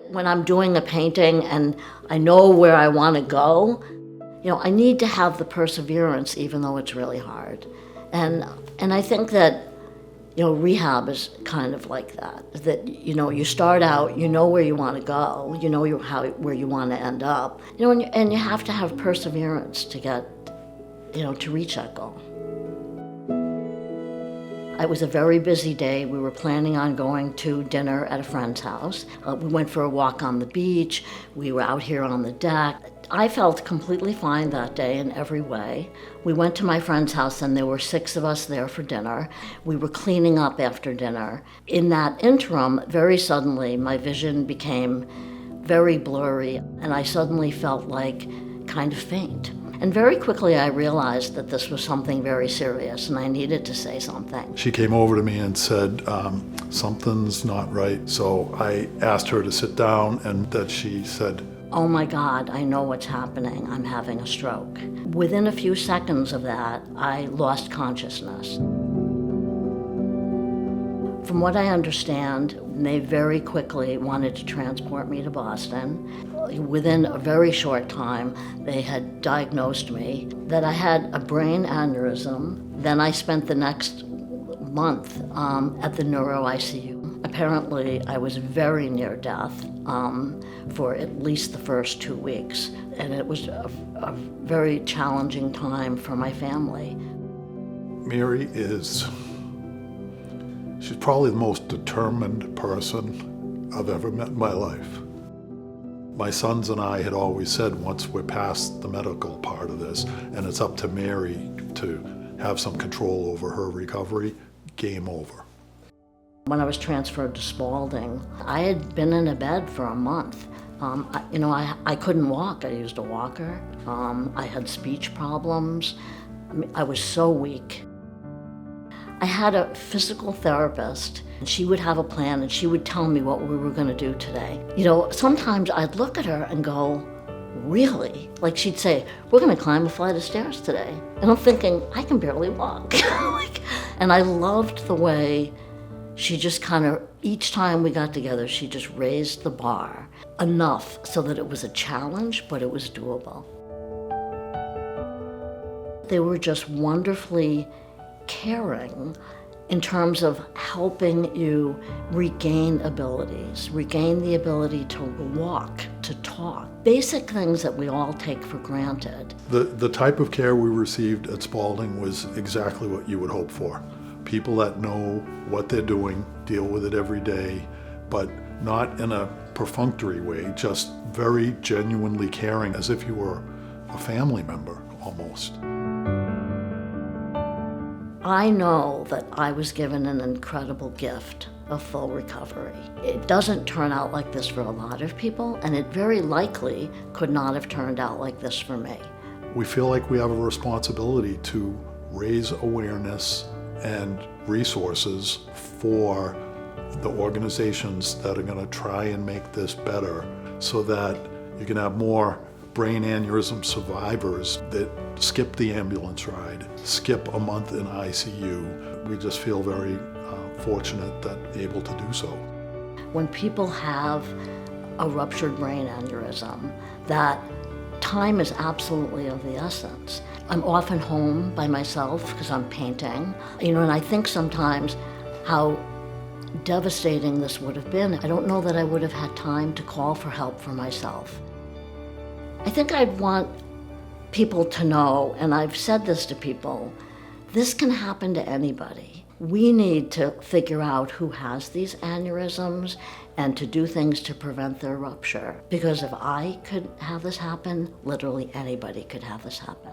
When I'm doing a painting and I know where I want to go, I need to have the perseverance even though it's really hard. And I think that, rehab is kind of like that, you start out, you know where you want to go, you know where you want to end up, and you have to have perseverance to get, to reach that goal. It was a very busy day. We were planning on going to dinner at a friend's house. We went for a walk on the beach. We were out here on the deck. I felt completely fine that day in every way. We went to my friend's house and there were 6 of us there for dinner. We were cleaning up after dinner. In that interim, very suddenly, my vision became very blurry and I suddenly felt like kind of faint. And very quickly I realized that this was something very serious and I needed to say something. She came over to me and said, something's not right. So I asked her to sit down and that she said, "Oh my God, I know what's happening. I'm having a stroke." Within a few seconds of that, I lost consciousness. From what I understand, they very quickly wanted to transport me to Boston. Within a very short time, they had diagnosed me that I had a brain aneurysm. Then I spent the next month at the neuro ICU. Apparently, I was very near death for at least the first 2 weeks, and it was a very challenging time for my family. Mary she's probably the most determined person I've ever met in my life. My sons and I had always said once we're past the medical part of this and it's up to Mary to have some control over her recovery, game over. When I was transferred to Spaulding, I had been in a bed for a month. I couldn't walk. I used a walker. I had speech problems. I was so weak. I had a physical therapist, and she would have a plan, and she would tell me what we were going to do today. Sometimes I'd look at her and go, "Really?" Like she'd say, "We're going to climb a flight of stairs today." And I'm thinking, I can barely walk. And I loved the way she just kind of, each time we got together, she just raised the bar enough so that it was a challenge, but it was doable. They were just wonderfully caring in terms of helping you regain abilities, regain the ability to walk, to talk. Basic things that we all take for granted. The type of care we received at Spaulding was exactly what you would hope for. People that know what they're doing, deal with it every day, but not in a perfunctory way, just very genuinely caring, as if you were a family member almost. I know that I was given an incredible gift of full recovery. It doesn't turn out like this for a lot of people, and it very likely could not have turned out like this for me. We feel like we have a responsibility to raise awareness and resources for the organizations that are going to try and make this better so that you can have more brain aneurysm survivors that skip the ambulance ride, skip a month in ICU. We just feel very fortunate that able to do so. When people have a ruptured brain aneurysm, that time is absolutely of the essence. I'm often home by myself because I'm painting, and I think sometimes how devastating this would have been. I don't know that I would have had time to call for help for myself. I think I'd want people to know, and I've said this to people, this can happen to anybody. We need to figure out who has these aneurysms and to do things to prevent their rupture. Because if I could have this happen, literally anybody could have this happen.